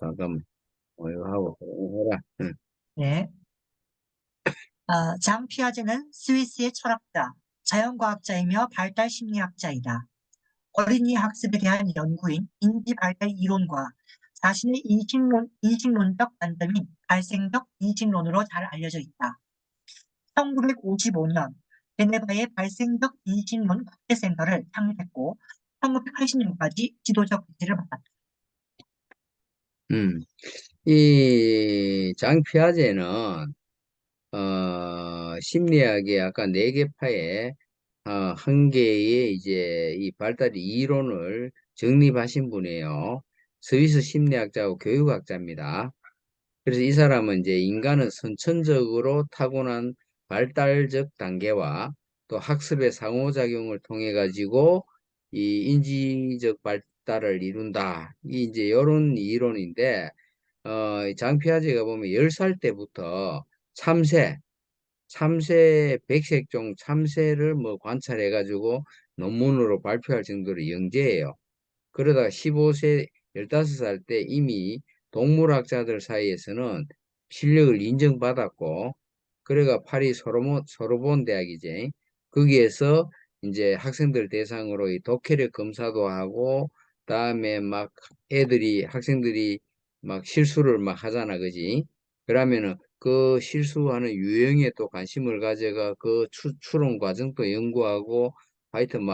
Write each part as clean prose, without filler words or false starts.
잠깐만. 이거 하고 해라. 응. 네. 장 피아제는 스위스의 철학자, 자연과학자이며 발달 심리학자이다. 어린이 학습에 대한 연구인 인지 발달 이론과 자신의 인식론적 관점인 발생적 인식론으로 잘 알려져 있다. 1955년 제네바의 발생적 인식론 국제센터를 창립했고 1980년까지 지도적 위치를 맡았다. 음. 이 장피아제는 심리학의 아까 네 개 파에 한 개의 이제 이 발달 이론을 정립하신 분이에요. 스위스 심리학자고 교육학자입니다. 그래서 이 사람은 이제 인간은 선천적으로 타고난 발달적 단계와 또 학습의 상호작용을 통해 가지고 이 인지적 발달을 이룬다. 이 이제 이런 이론인데 장 피아제가 보면 10살 때부터 참새, 백색종 참새를 뭐 관찰해 가지고 논문으로 발표할 정도로 영재예요. 그러다가 15세, 15살 때 이미 동물학자들 사이에서는 실력을 인정받았고, 그래가 파리 소르본 대학이지. 거기에서 이제 학생들 대상으로 이 독해력 검사도 하고, 다음에 막 학생들이 막 실수를 막 하잖아, 그지? 그러면은 그 실수하는 유형에 또 관심을 가져가 그 추론 과정도 연구하고, 하여튼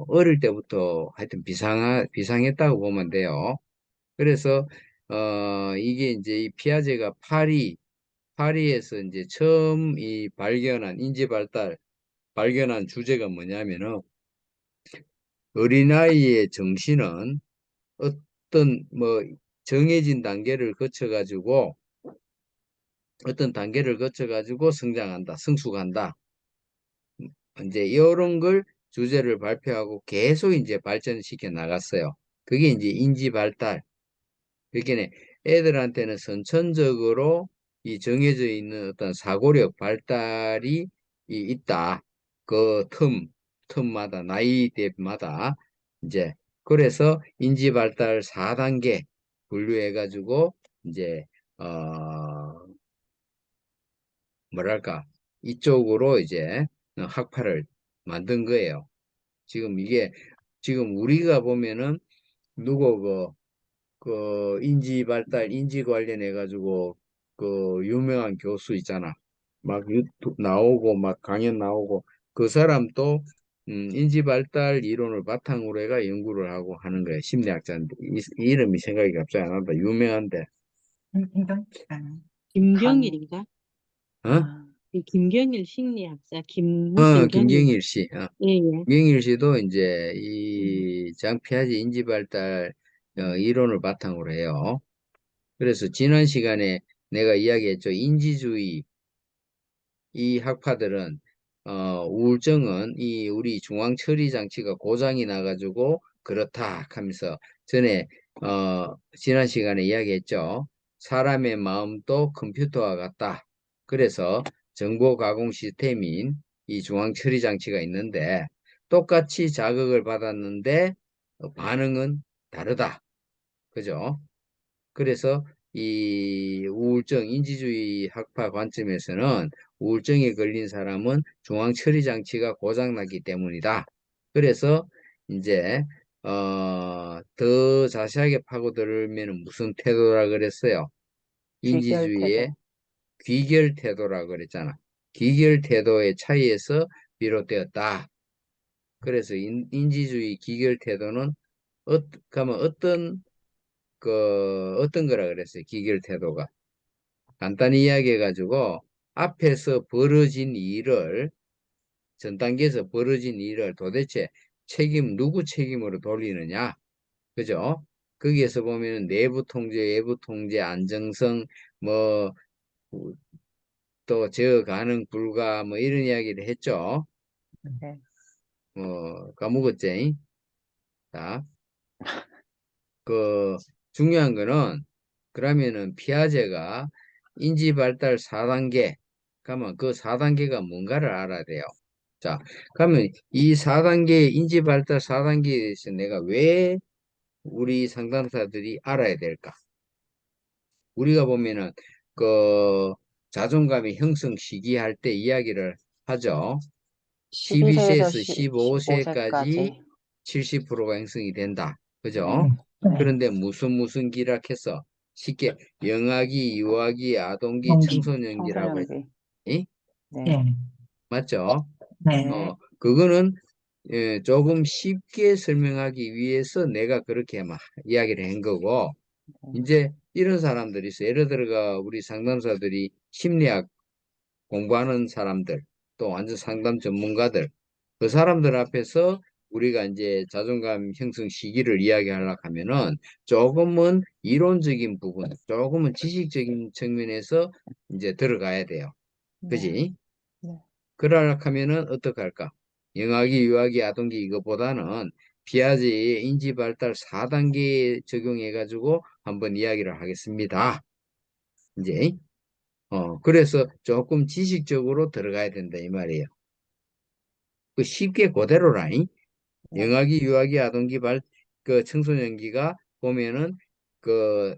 어릴 때부터 하여튼 비상했다고 보면 돼요. 그래서, 이게 이제 이 피아제가 파리에서 이제 처음 발견한 주제가 뭐냐면은, 어린아이의 정신은 어떤, 정해진 단계를 거쳐가지고, 어떤 단계를 거쳐가지고 성장한다, 성숙한다. 이제 이런 걸 주제를 발표하고 계속 이제 발전시켜 나갔어요. 그게 이제 인지 발달. 그러니까 애들한테는 선천적으로 이 정해져 있는 어떤 사고력 발달이 있다. 그 틈마다, 나이대마다 이제 그래서 인지 발달 4단계 분류해 가지고 이제 뭐랄까 이쪽으로 이제 학파를 만든 거예요. 지금 우리가 보면은 누구 인지 발달, 인지 관련해 가지고 그 유명한 교수 있잖아. 막 유튜브 나오고 막 강연 나오고 그 사람도 인지 발달 이론을 바탕으로 해가 연구를 하고 하는 거예요. 심리학자인데 이름이 생각이 갑자기 안 난다. 유명한데. 김경, 강, 김경일인가? 어? 이 김경일 심리학자, 무슨 경일. 김경일 씨. 예, 예. 김경일 씨도 이제 음, 이 장피아지 인지 발달 이론을 바탕으로 해요. 그래서 지난 시간에 내가 이야기했죠. 인지주의 이 학파들은 우울증은 이 우리 중앙처리 장치가 고장이 나가지고 그렇다 하면서 전에 지난 시간에 이야기했죠. 사람의 마음도 컴퓨터와 같다. 그래서 정보 가공 시스템인 이 중앙처리 장치가 있는데 똑같이 자극을 받았는데 반응은 다르다. 그죠? 그래서 이 우울증, 인지주의 학파 관점에서는 우울증에 걸린 사람은 중앙처리 장치가 고장났기 때문이다. 그래서 이제 더 자세하게 파고들면 무슨 태도라 그랬어요? 귀결 인지주의의 태도. 귀결 태도라 그랬잖아. 귀결 태도의 차이에서 비롯되었다. 그래서 인지주의 귀결 태도는 가면 어떤 거라 그랬어요? 기결 태도가. 간단히 이야기해가지고, 앞에서 벌어진 일을, 전 단계에서 벌어진 일을 도대체 누구 책임으로 돌리느냐? 그죠? 거기에서 보면 내부 통제, 외부 통제, 안정성, 뭐, 또 제어 가능 불가, 뭐 이런 이야기를 했죠. 네. 까먹었지? 자, 중요한 거는, 그러면은 피아제가 인지 발달 4단계, 그러면 그 4단계가 뭔가를 알아야 돼요. 자, 그러면 이 4단계, 인지 발달 4단계에 대해서 내가 왜 우리 상담사들이 알아야 될까? 우리가 보면은 그 자존감의 형성 시기 할 때 이야기를 하죠. 12세에서 12세에서 15세까지 15세까지. 70%가 형성이 된다. 네. 그죠? 네. 그런데 무슨 기락해서 쉽게 영아기, 유아기, 아동기, 연기. 청소년기라고 청소년기. 했지. 네. 네. 맞죠? 네. 네. 그거는 조금 쉽게 설명하기 위해서 내가 그렇게 막 이야기를 한 거고, 이제 이런 사람들이 있어. 예를 들어가 우리 상담사들이 심리학 공부하는 사람들, 또 완전 상담 전문가들, 그 사람들 앞에서 우리가 이제 자존감 형성 시기를 이야기하려고 하면은 조금은 이론적인 부분, 조금은 지식적인 측면에서 이제 들어가야 돼요. 네. 그지? 네. 그러려고 하면은 어떻게 할까? 영아기, 유아기, 아동기 이거보다는 피아제의 인지 발달 4단계 적용해가지고 한번 이야기를 하겠습니다. 이제, 그래서 조금 지식적으로 들어가야 된다, 이 말이에요. 그 쉽게 그대로라잉. 네. 영아기, 유아기, 아동기, 그 청소년기가 보면은 그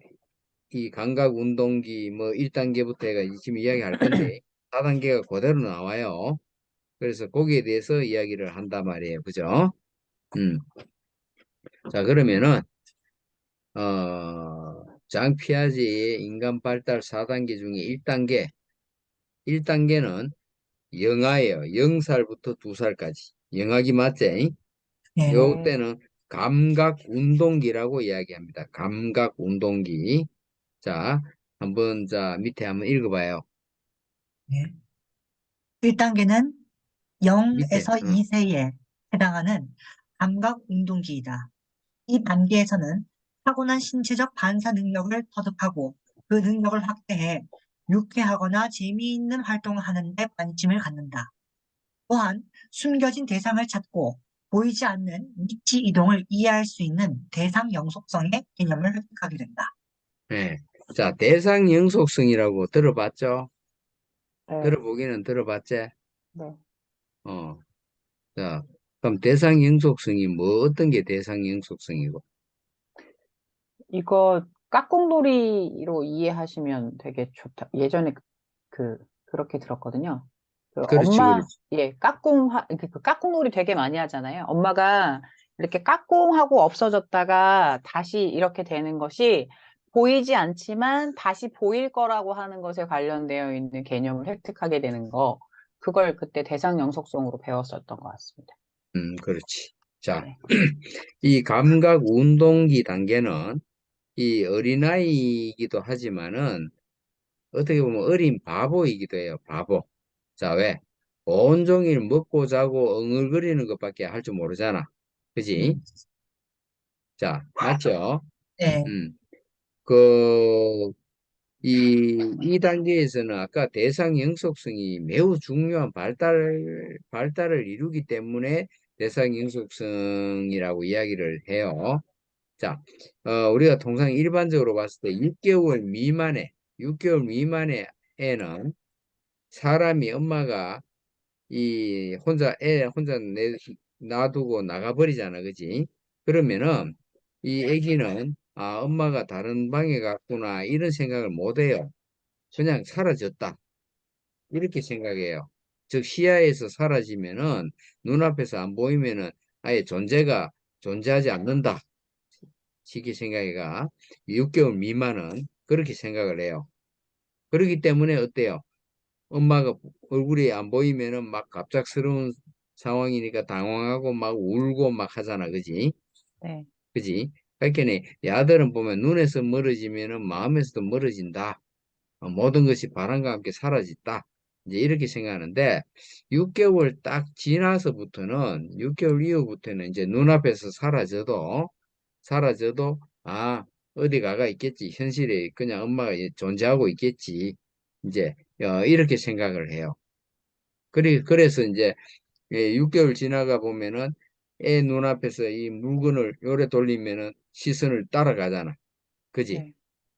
이 감각 운동기 뭐 1단계부터 해가 지금 이야기할 건데 4단계가 그대로 나와요. 그래서 거기에 대해서 이야기를 한단 말이에요. 그죠? 음. 자, 그러면은 장 피아제의 인간 발달 4단계 중에 1단계는 영아예요. 0살부터 2살까지. 영아기 맞지? 네. 요 때는 감각 운동기라고 이야기합니다. 감각 운동기. 자, 자, 밑에 한번 읽어봐요. 네. 1단계는 밑에. 0에서 2세에 해당하는 감각 운동기이다. 이 단계에서는 타고난 신체적 반사 능력을 터득하고 그 능력을 확대해 유쾌하거나 재미있는 활동을 하는 데 관심을 갖는다. 또한 숨겨진 대상을 찾고 보이지 않는 미치 이동을 이해할 수 있는 대상 영속성의 개념을 획득하게 된다. 네. 자, 대상 영속성이라고 들어봤죠? 네. 들어보기는 들어봤지? 네. 어. 자, 그럼 대상 영속성이 뭐 어떤 게 대상 영속성이고? 이거 깍꿍놀이로 이해하시면 되게 좋다. 예전에 그렇게 들었거든요. 그 그렇지, 엄마, 그렇지. 예, 그 깍꿍놀이 되게 많이 하잖아요. 엄마가 이렇게 깍꿍하고 없어졌다가 다시 이렇게 되는 것이 보이지 않지만 다시 보일 거라고 하는 것에 관련되어 있는 개념을 획득하게 되는 거. 그걸 그때 대상 영속성으로 배웠었던 것 같습니다. 그렇지. 자, 네. 이 감각 운동기 단계는 이 어린아이이기도 하지만은 어떻게 보면 어린 바보이기도 해요. 바보. 자, 왜? 온종일 먹고 자고 엉얼거리는 것밖에 할 줄 모르잖아. 그지? 자, 맞죠? 네. 음. 그, 이 단계에서는 아까 대상 영속성이 매우 중요한 발달을 이루기 때문에 대상 영속성이라고 이야기를 해요. 자, 우리가 통상 일반적으로 봤을 때 6개월 미만의 애는 사람이 엄마가 애 혼자 놔두고 나가버리잖아. 그지? 그러면은 이 애기는 엄마가 다른 방에 갔구나 이런 생각을 못 해요. 그냥 사라졌다. 이렇게 생각해요. 즉 시야에서 사라지면은 눈앞에서 안 보이면은 아예 존재하지 않는다. 시기 생각이가 6개월 미만은 그렇게 생각을 해요. 그렇기 때문에 어때요? 엄마가 얼굴이 안 보이면은 막 갑작스러운 상황이니까 당황하고 막 울고 막 하잖아. 그지? 네. 그지? 그러니까 야들은 보면 눈에서 멀어지면은 마음에서도 멀어진다. 모든 것이 바람과 함께 사라졌다. 이제 이렇게 생각하는데 6개월 딱 지나서부터는 6개월 이후부터는 이제 눈앞에서 사라져도 어디 가가 있겠지. 현실에 그냥 엄마가 존재하고 있겠지. 이제 이렇게 생각을 해요. 그래서 이제 6개월 지나가 보면은 애 눈앞에서 이 물건을 요래 돌리면은 시선을 따라가잖아. 그지? 네.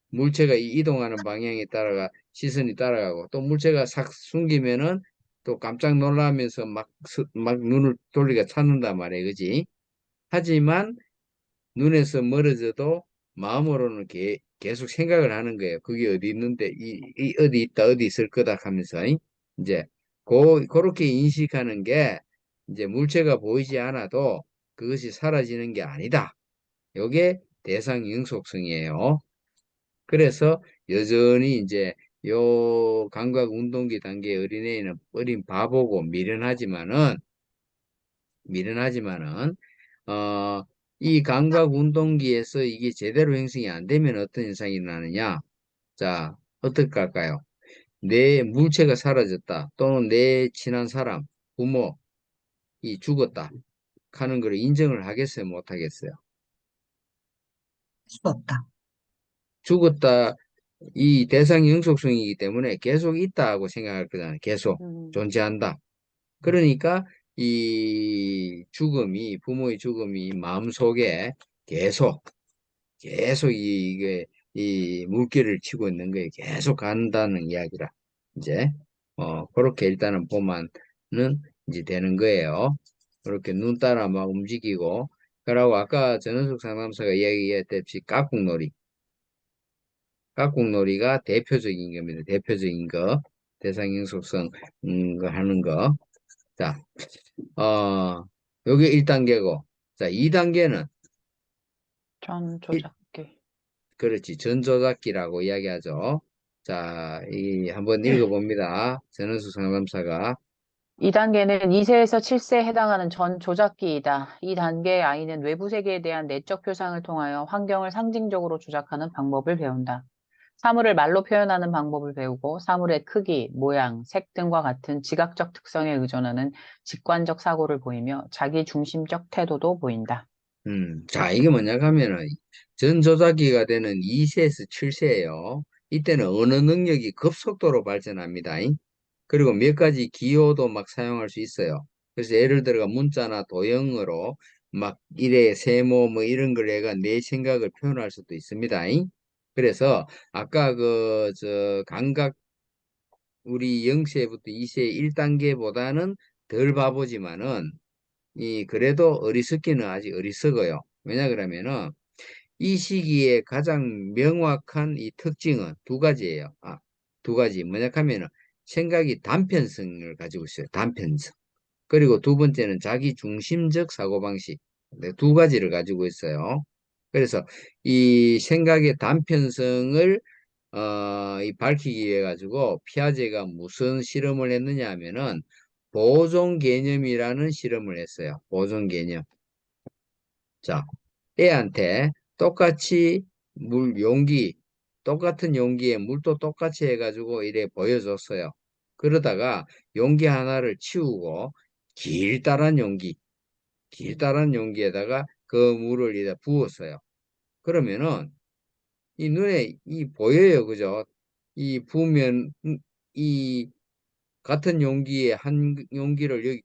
물체가 이동하는 방향에 따라가 시선이 따라가고 또 물체가 싹 숨기면은 또 깜짝 놀라면서 막 눈을 돌리가 찾는단 말이에요. 그지? 하지만 눈에서 멀어져도 마음으로는 계속 생각을 하는 거예요. 그게 어디 있는데, 이 어디 있다, 어디 있을 거다 하면서, 이제, 그렇게 인식하는 게, 이제 물체가 보이지 않아도 그것이 사라지는 게 아니다. 요게 대상 영속성이에요. 그래서 여전히 이제 요 감각 운동기 단계 어린애는 어린 바보고 미련하지만은 이 감각 운동기에서 이게 제대로 형성이 안 되면 어떤 현상이 일어나느냐? 자, 어떨까 할까요? 내 물체가 사라졌다. 또는 내 친한 사람, 부모, 이 죽었다. 하는 걸 인정을 하겠어요? 못 하겠어요? 할 수 없다. 죽었다. 이 대상 영속성이기 때문에 계속 있다고 생각할 거잖아요. 계속 존재한다. 그러니까 이 죽음이, 부모의 죽음이 마음속에 계속 이게 이 물결을 치고 있는 거에 계속 간다는 이야기라. 이제 그렇게 일단은 보면은 이제 되는 거예요. 그렇게 눈 따라 막 움직이고, 그러고 아까 전원숙 상담사가 이야기했듯이 깍꿍놀이가 대표적인 겁니다. 대표적인 거. 대상 영속성 거 하는 거. 자, 요게 1단계고. 자, 2단계는 전 조작기. 그렇지. 전조작기라고 이야기하죠. 자, 한번 읽어봅니다. 전원수 상담사가. 2단계는 2세에서 7세에 해당하는 전 조작기이다. 이 단계의 아이는 외부 세계에 대한 내적 표상을 통하여 환경을 상징적으로 조작하는 방법을 배운다. 사물을 말로 표현하는 방법을 배우고 사물의 크기, 모양, 색 등과 같은 지각적 특성에 의존하는 직관적 사고를 보이며 자기 중심적 태도도 보인다. 자, 이게 뭐냐 하면은, 전조작기가 되는 2세에서 7세예요. 이때는 언어 능력이 급속도로 발전합니다. 그리고 몇 가지 기호도 막 사용할 수 있어요. 그래서 예를 들어 문자나 도형으로 막 이래 세모 뭐 이런 걸 내가 내 생각을 표현할 수도 있습니다. 그래서 아까 저 감각 우리 0세부터 2세 1단계보다는 덜 바보지만은 그래도 어리석기는 아직 어리석어요. 왜냐 그러면은 이 시기에 가장 명확한 이 특징은 두 가지예요. 두 가지. 뭐냐 하면은 생각이 단편성을 가지고 있어요. 단편성. 그리고 두 번째는 자기 중심적 사고방식. 네, 두 가지를 가지고 있어요. 그래서 이 생각의 단편성을 이 밝히기 위해 가지고 피아제가 무슨 실험을 했느냐 하면은 보존 개념이라는 실험을 했어요. 보존 개념. 자, 애한테 똑같이 똑같은 용기에 물도 똑같이 해가지고 이래 보여줬어요. 그러다가 용기 하나를 치우고 길다란 용기에다가 그 물을 이제 부었어요. 그러면은 이 눈에 보여요. 그죠? 이 부으면 이 같은 용기에 한 용기를 여기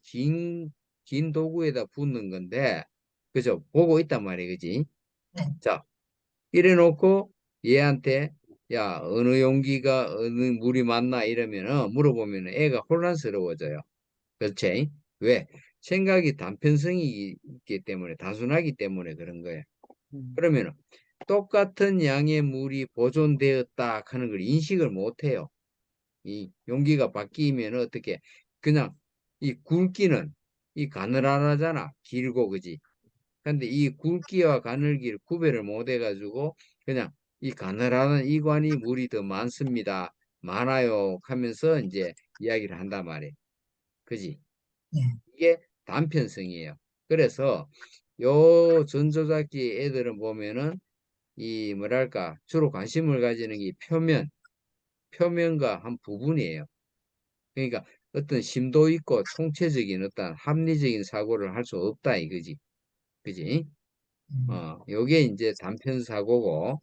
긴 도구에다 붓는 건데, 그죠? 보고 있단 말이에요. 그지? 네. 자, 이래 놓고 얘한테 야, 어느 용기가 어느 물이 맞나 이러면은 물어보면 애가 혼란스러워져요. 그렇지? 왜? 생각이 단편성이 있기 때문에 단순하기 때문에 그런 거예요. 음. 그러면은 똑같은 양의 물이 보존되었다 하는 걸 인식을 못 해요. 이 용기가 바뀌면 어떻게 그냥 이 굵기는 이 가늘하잖아. 길고 그지? 근데 이 굵기와 가늘기를 구별을 못 해가지고 그냥 이 가늘한 이관이 물이 더 많습니다. 많아요 하면서 이제 이야기를 한단 말이에요. 그지? 네. 이게 단편성이에요. 그래서 요 전조작기 애들은 보면은 이 뭐랄까 주로 관심을 가지는 게 표면과 한 부분이에요. 그러니까 어떤 심도 있고 총체적인 어떤 합리적인 사고를 할 수 없다 이거지. 그지? 요게 이제 단편 사고고,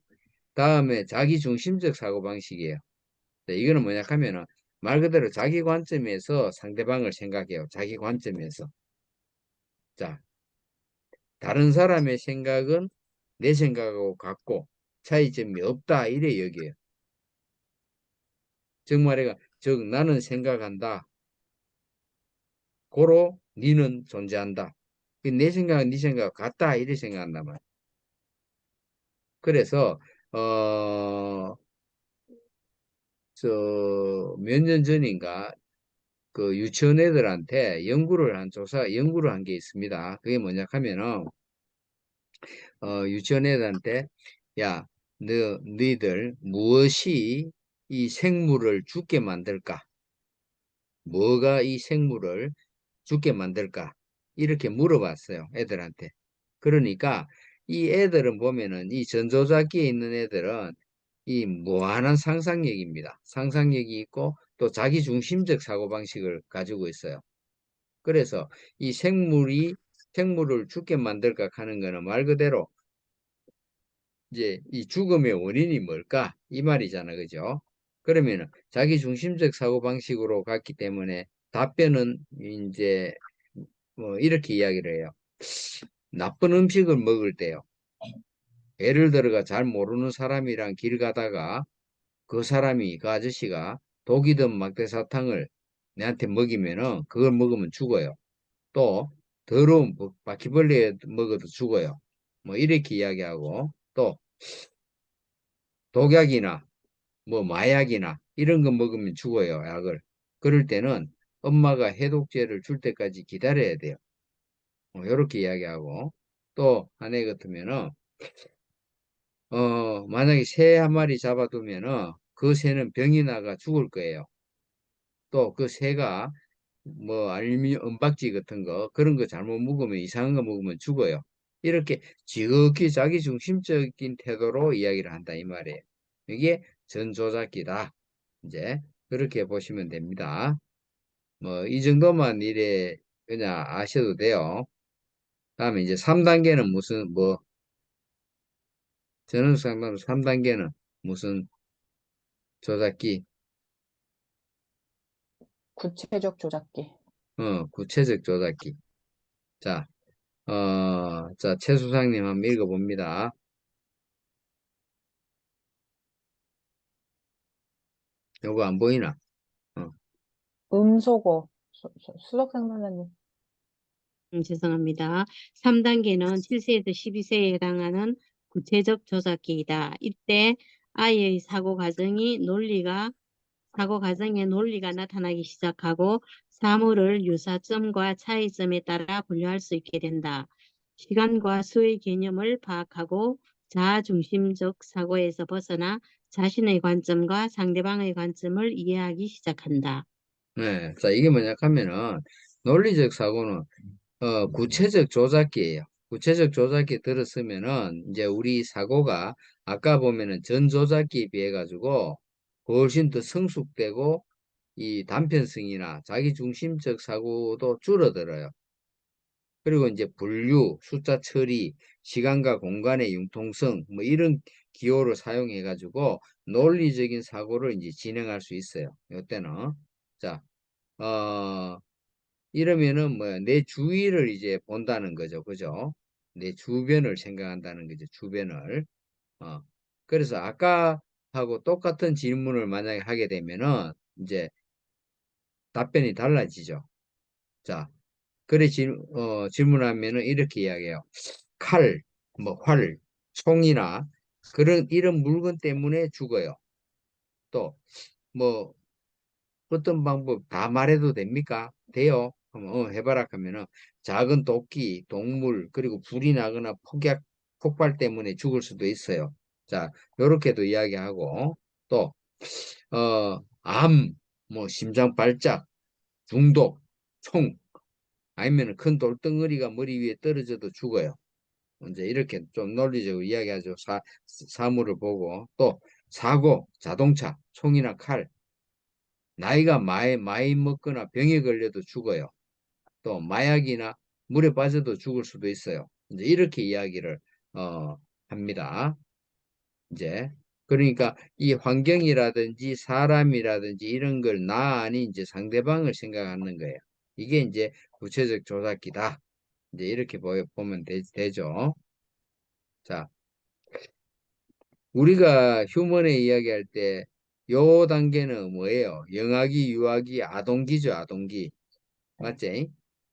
다음에 자기 중심적 사고 방식이에요. 네, 이거는 뭐냐 하면은 말 그대로 자기 관점에서 상대방을 생각해요. 자기 관점에서. 자, 다른 사람의 생각은 내 생각하고 같고 차이점이 없다 이래 여기에요. 즉 말해가 즉 나는 생각한다. 고로 니는 존재한다. 내 생각은 네 생각 같다 이래 생각한단 말이야. 그래서 몇 년 전인가 그 유치원 애들한테 연구를 한 게 있습니다. 그게 뭐냐 하면은 유치원 애들한테 야, 너희들 무엇이 이 생물을 죽게 만들까? 뭐가 이 생물을 죽게 만들까? 이렇게 물어봤어요, 애들한테. 그러니까 이 애들은 보면은 이 전조작기에 있는 애들은 이 무한한 상상력입니다. 상상력이 있고 또 자기중심적 사고방식을 가지고 있어요. 그래서 이 생물을 죽게 만들까 하는 거는 말 그대로 이제 이 죽음의 원인이 뭘까? 이 말이잖아. 그죠? 그러면은 자기중심적 사고방식으로 갔기 때문에 답변은 이제 뭐 이렇게 이야기를 해요. 나쁜 음식을 먹을 때요. 예를 들어가 잘 모르는 사람이랑 길 가다가 그 아저씨가 독이 든 막대사탕을 내한테 먹이면은 그걸 먹으면 죽어요. 또 더러운 바퀴벌레 먹어도 죽어요. 뭐 이렇게 이야기하고 또 독약이나 뭐 마약이나 이런 거 먹으면 죽어요. 약을. 그럴 때는 엄마가 해독제를 줄 때까지 기다려야 돼요. 이렇게 이야기하고 또 아내 같으면은 만약에 새 한 마리 잡아두면은 그 새는 병이 나가 죽을 거예요. 또 그 새가 뭐 알미 은박지 같은 거 그런 거 잘못 먹으면 이상한 거 먹으면 죽어요. 이렇게 지극히 자기중심적인 태도로 이야기를 한다 이 말이에요. 이게 전조작기다. 이제 그렇게 보시면 됩니다. 뭐 이 정도만 이래 그냥 아셔도 돼요. 다음에 이제 3단계는 무슨 뭐 전원상담 3단계는 무슨 조작기 구체적 조작기. 구체적 조작기. 자, 자, 최수상님 한번 읽어봅니다. 요거 안 보이나? 어, 음소거. 수석생선생님. 죄송합니다. 3단계는 7세에서 12세에 해당하는 구체적 조작기이다. 이때 아이의 사고 과정의 논리가 나타나기 시작하고 사물을 유사점과 차이점에 따라 분류할 수 있게 된다. 시간과 수의 개념을 파악하고 자아중심적 사고에서 벗어나 자신의 관점과 상대방의 관점을 이해하기 시작한다. 네. 자, 이게 뭐냐 하면은 논리적 사고는 구체적 조작기예요. 구체적 조작기 들었으면은 이제 우리 사고가 아까 보면은 전조작기에 비해 가지고 훨씬 더 성숙되고 이 단편성이나 자기중심적 사고도 줄어들어요. 그리고 이제 분류, 숫자 처리, 시간과 공간의 융통성 뭐 이런 기호를 사용해 가지고 논리적인 사고를 이제 진행할 수 있어요. 이때는 자, 어, 이러면은 뭐 내 주위를 이제 본다는 거죠. 그죠? 내 주변을 생각한다는 거죠. 주변을. 어. 그래서 아까하고 똑같은 질문을 만약에 하게 되면은 이제 답변이 달라지죠. 자, 그래 질문하면은 이렇게 이야기해요. 칼, 뭐 활, 총이나 그런 이런 물건 때문에 죽어요. 또 뭐 어떤 방법 다 말해도 됩니까? 돼요. 그럼 해봐라 하면은 작은 도끼, 동물, 그리고 불이 나거나 폭발 때문에 죽을 수도 있어요. 자, 요렇게도 이야기하고 또 암, 뭐 심장 발작, 중독, 총 아니면 큰 돌덩어리가 머리 위에 떨어져도 죽어요. 이제 이렇게 좀 논리적으로 이야기하죠. 사물을 보고 또 사고, 자동차, 총이나 칼 나이가 많이 먹거나 병에 걸려도 죽어요. 또 마약이나 물에 빠져도 죽을 수도 있어요. 이제 이렇게 이야기를 합니다. 이제 그러니까 이 환경이라든지 사람이라든지 이런 걸 나 아닌 이제 상대방을 생각하는 거예요. 이게 이제 구체적 조작기다. 이제 이렇게 보면 되죠. 자, 우리가 휴먼에 이야기할 때 요 단계는 뭐예요? 영아기, 유아기, 아동기죠, 아동기. 맞지? 네.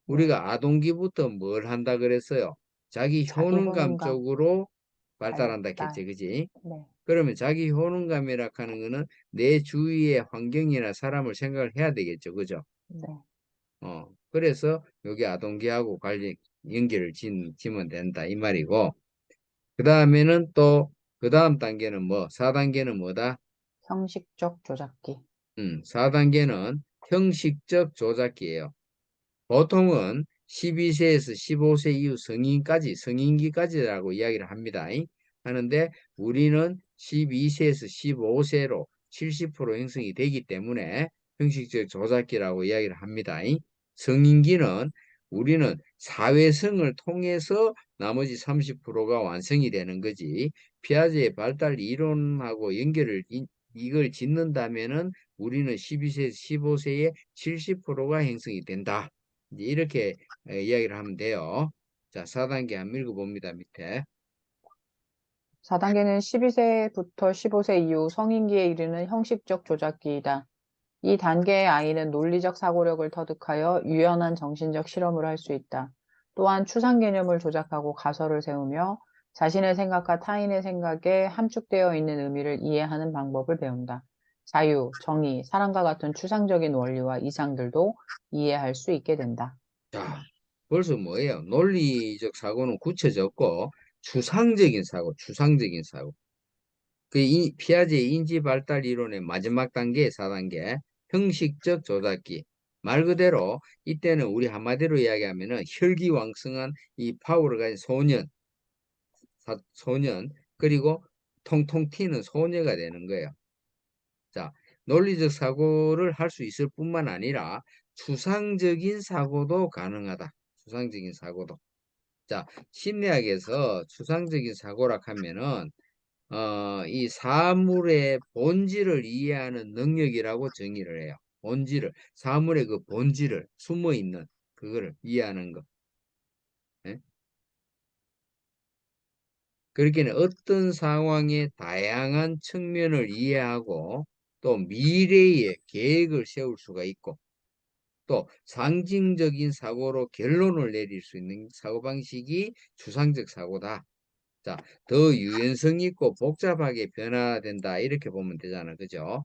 우리가 아동기부터 뭘 한다 그랬어요? 자기 자기 효능감 효능감. 쪽으로 발달한다 발달. 했지, 그지? 네. 그러면 자기 효능감이라 하는 거는 내 주위의 환경이나 사람을 생각을 해야 되겠죠, 그죠? 네. 그래서 여기 아동기하고 관련 연결을 지면 된다 이 말이고, 그 다음에는 또 그 다음 단계는 뭐 4단계는 뭐다? 형식적 조작기. 4단계는 형식적 조작기예요. 보통은 12세에서 15세 이후 성인기까지라고 이야기를 합니다. 하는데 우리는 12세에서 15세로 70% 형성이 되기 때문에 형식적 조작기라고 이야기를 합니다. 성인기는 우리는 사회성을 통해서 나머지 30%가 완성이 되는 거지. 피아제의 발달 이론하고 이걸 짓는다면은 우리는 12세에서 15세에 70%가 형성이 된다. 이제 이렇게 이야기를 하면 돼요. 자, 4단계 한번 읽어봅니다. 밑에. 4단계는 12세부터 15세 이후 성인기에 이르는 형식적 조작기이다. 이 단계의 아이는 논리적 사고력을 터득하여 유연한 정신적 실험을 할 수 있다. 또한 추상 개념을 조작하고 가설을 세우며 자신의 생각과 타인의 생각에 함축되어 있는 의미를 이해하는 방법을 배운다. 자유, 정의, 사랑과 같은 추상적인 원리와 이상들도 이해할 수 있게 된다. 자, 벌써 뭐예요? 논리적 사고는 구체적고 추상적인 사고. 피아제의 인지 발달 이론의 마지막 단계, 4단계, 형식적 조작기. 말 그대로 이때는 우리 한마디로 이야기하면은 혈기왕성한 이 파워를 가진 소년, 그리고 통통 튀는 소녀가 되는 거예요. 자, 논리적 사고를 할 수 있을 뿐만 아니라 추상적인 사고도 가능하다. 추상적인 사고도. 자, 심리학에서 추상적인 사고라 하면은 이 사물의 본질을 이해하는 능력이라고 정의를 해요. 사물의 그 본질을 숨어 있는 그거를 이해하는 것. 예? 그렇게는 어떤 상황의 다양한 측면을 이해하고 또 미래의 계획을 세울 수가 있고 또 상징적인 사고로 결론을 내릴 수 있는 사고방식이 추상적 사고다. 자, 더 유연성 있고 복잡하게 변화된다. 이렇게 보면 되잖아. 그죠?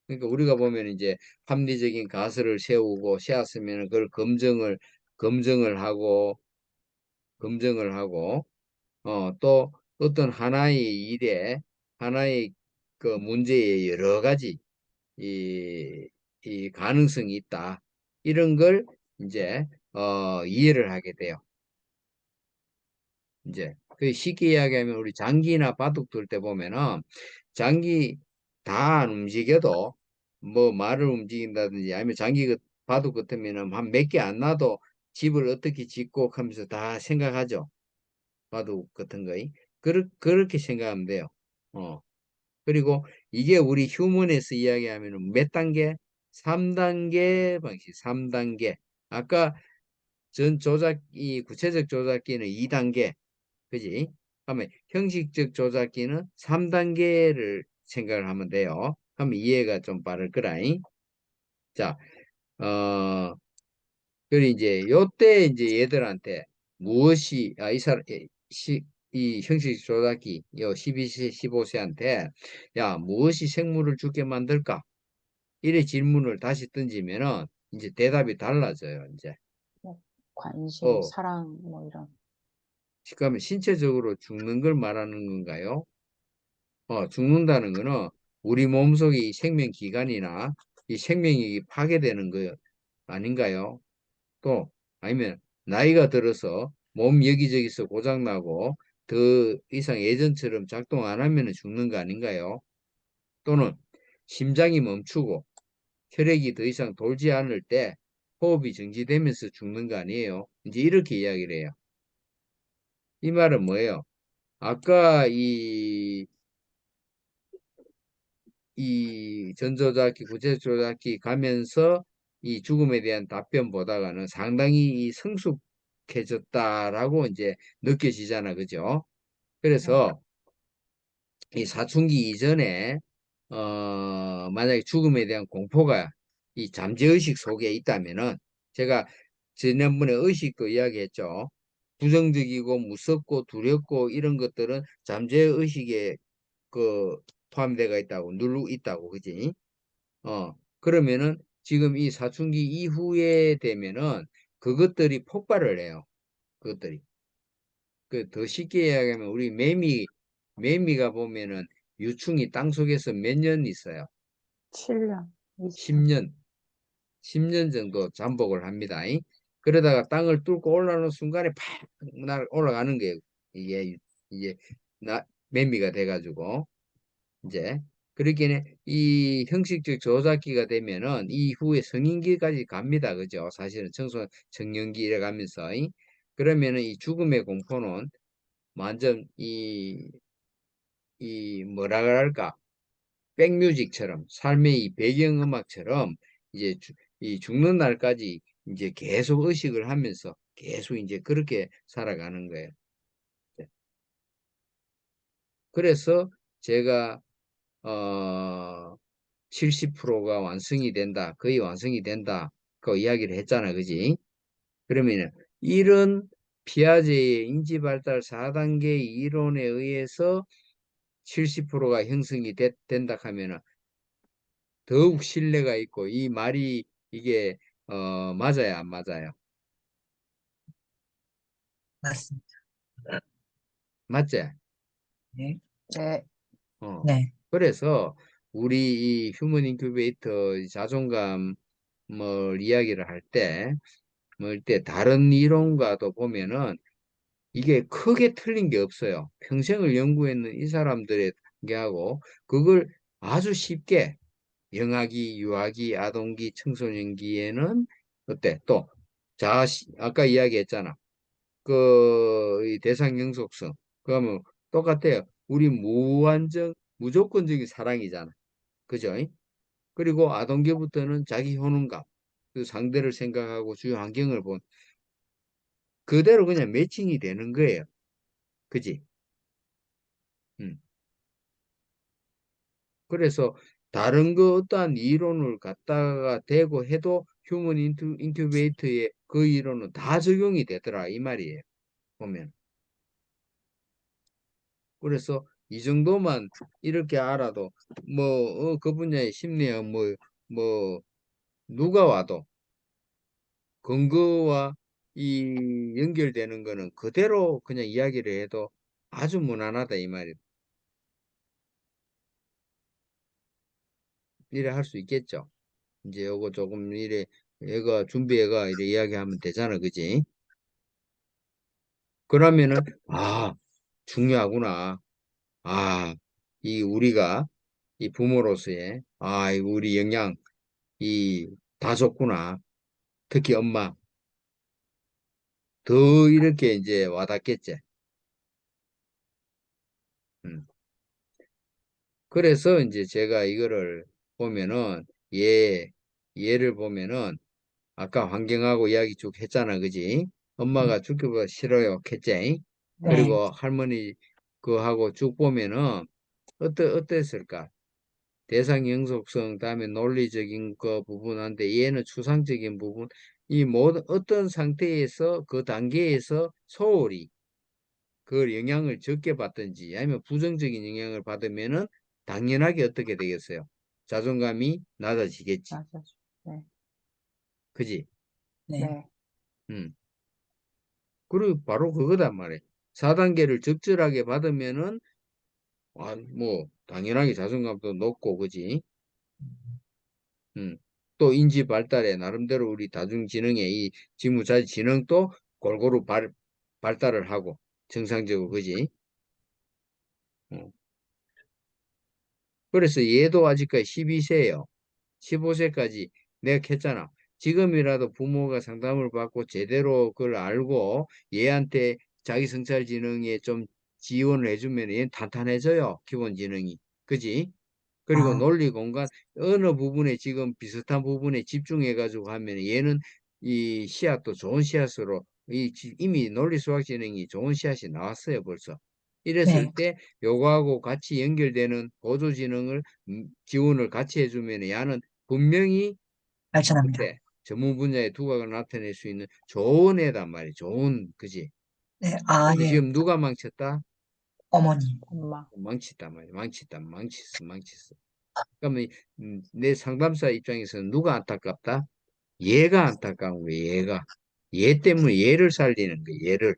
그러니까 우리가 보면 이제 합리적인 가설을 세웠으면 그걸 검증을 하고, 검증을 하고, 또 어떤 하나의 그 문제에 여러 가지 이 가능성이 있다. 이런 걸 이제, 이해를 하게 돼요. 이제 그 쉽게 이야기하면 우리 장기나 바둑 둘 때 보면은 장기 다 안 움직여도 뭐 말을 움직인다든지 아니면 바둑 같으면은 한 몇 개 안 놔도 집을 어떻게 짓고 하면서 다 생각하죠. 바둑 같은 거이. 그렇게 생각하면 돼요. 그리고 이게 우리 휴먼에서 이야기하면은 몇 단계? 3단계 방식, 3단계. 아까 이 구체적 조작기는 2단계. 그지? 그러면 형식적 조작기는 3단계를 생각을 하면 돼요. 그러면 이해가 좀 빠를 거라잉. 자, 어, 그리고 이제 요때 이제 얘들한테 이 형식 조작기, 요 12세, 15세한테 무엇이 생물을 죽게 만들까? 이래 질문을 다시 던지면은 이제 대답이 달라져요, 이제. 뭐, 관심, 어, 사랑, 뭐 이런. 그러면 신체적으로 죽는 걸 말하는 건가요? 죽는다는 거는 우리 몸속의 이 생명기관이나 이 생명이 파괴되는 거 아닌가요? 또 아니면 나이가 들어서 몸 여기저기서 고장나고 더 이상 예전처럼 작동 안 하면 죽는 거 아닌가요? 또는 심장이 멈추고 혈액이 더 이상 돌지 않을 때 호흡이 정지되면서 죽는 거 아니에요? 이제 이렇게 이야기를 해요. 이 말은 뭐예요? 아까 이 전조작기, 구체조작기 가면서 이 죽음에 대한 답변보다가는 상당히 이 성숙해졌다라고 이제 느껴지잖아. 그죠? 네. 그래서 이 사춘기 이전에, 만약에 죽음에 대한 공포가 이 잠재의식 속에 있다면은 제가 지난번에 의식도 이야기했죠. 부정적이고 무섭고 두렵고 이런 것들은 잠재의식에 그 포함되어 있다고, 누르고 있다고, 그지? 그러면은 지금 이 사춘기 이후에 되면은 그것들이 폭발을 해요. 그것들이. 그 더 쉽게 이야기하면 우리 매미가 보면은 유충이 땅속에서 몇 년 있어요. 7년, 20년. 10년, 10년 정도 잠복을 합니다. 그러다가 땅을 뚫고 올라오는 순간에 팍 올라가는 거예요. 이게 매미가 돼가지고 이제 그렇게는 이 형식적 조작기가 되면은 이후에 성인기까지 갑니다. 그죠? 사실은 청년기에 가면서 그러면은 이 죽음의 공포는 완전 이 뭐라 그럴까? 백뮤직처럼 삶의 이 배경음악처럼 이제 이 죽는 날까지 이제 계속 의식을 하면서 계속 이제 그렇게 살아가는 거예요. 그래서 제가 70%가 완성이 된다, 거의 완성이 된다, 그 이야기를 했잖아, 그지? 그러면 이런 피아제의 인지발달 4단계 이론에 의해서 70%가 형성이 된다 하면은 더욱 신뢰가 있고 이 말이 이게 맞아요, 안 맞아요? 맞습니다. 맞지? 네. 네, 어. 네. 그래서 우리 이 휴먼 인큐베이터 자존감을 이야기를 할 때, 다른 이론과도 보면은 이게 크게 틀린 게 없어요. 평생을 연구했는 이 사람들의 하고 그걸 아주 쉽게 영아기, 유아기, 아동기, 청소년기에는 어때? 또 아까 이야기했잖아. 이 대상 영속성. 그러면 똑같아요. 우리 무조건적인 사랑이잖아. 그죠? 그리고 아동기부터는 자기 효능감, 그 상대를 생각하고 주위 환경을 본 그대로 그냥 매칭이 되는 거예요. 그지? 음. 그래서 다른 거 어떠한 이론을 갖다가 대고 해도 휴먼 인큐베이터의 그 이론은 다 적용이 되더라 이 말이에요. 보면. 그래서 이 정도만 이렇게 알아도 그 분야의 심리학 뭐 누가 와도 근거와 이 연결되는 거는 그대로 그냥 이야기를 해도 아주 무난하다 이 말이에요. 이래 할 수 있겠죠. 이제 요거 조금 이래 얘가 준비해가 이래 이야기하면 되잖아, 그지? 그러면은 중요하구나. 이 우리가 이 부모로서의 이 우리 영향 이 다 좋구나. 특히 엄마 더 이렇게 이제 와닿겠지. 음. 그래서 이제 제가 이거를 보면은 얘를 보면은 아까 환경하고 이야기 쭉 했잖아, 그지? 엄마가 죽기보다 싫어요, 했지? 네. 그리고 할머니 그하고 쭉 보면은 어땠을까? 대상 영속성, 다음에 논리적인 그 부분한데 얘는 추상적인 부분, 이 모든 어떤 상태에서 그 단계에서 소홀히 그 영향을 적게 받든지 아니면 부정적인 영향을 받으면은 당연하게 어떻게 되겠어요? 자존감이 낮아지겠지. 맞아요. 네, 그지? 네. 네, 음. 그리고 바로 그거단 말이에요. 4단계를 적절하게 받으면은 당연하게 자존감도 높고 그지? 음. 또 인지 발달에 나름대로 우리 다중지능의 이 지무자의 지능도 골고루 발달을 하고 정상적으로 그지? 어. 그래서 얘도 아직까지 12세예요. 15세까지 내가 했잖아. 지금이라도 부모가 상담을 받고 제대로 그걸 알고 얘한테 자기 성찰 지능에 좀 지원을 해주면 얘는 탄탄해져요. 기본 지능이. 그지? 그리고 아, 논리 공간 어느 부분에 지금 비슷한 부분에 집중해 가지고 하면 얘는 이 씨앗도 좋은 씨앗으로 이미 논리 수학 지능이 좋은 씨앗이 나왔어요 벌써. 이랬을 네. 때 요거하고 같이 연결되는 보조 지능을 지원을 같이 해주면 얘는 분명히 발전합니다. 그때 전문 분야의 두각을 나타낼 수 있는 좋은 애단 말이에요. 좋은 그지? 네, 근데 예, 지금 누가 망쳤다? 어머니. 엄마. 망치다 말이야. 망쳤어. 그러면 내 상담사 입장에서는 누가 안타깝다? 얘가 안타까운 거야, 얘가. 얘 때문에 얘를 살리는 거야, 얘를.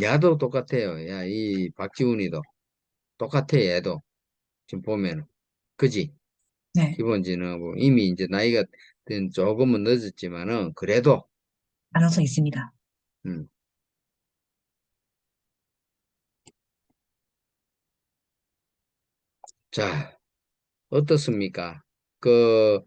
야도 똑같아요. 야, 이 박지훈이도 똑같아, 얘도. 지금 보면은. 그지? 네, 기본지능하고 이미 이제 나이가 든 조금은 늦었지만은, 그래도, 가능성 있습니다. 음. 자, 어떻습니까? 그,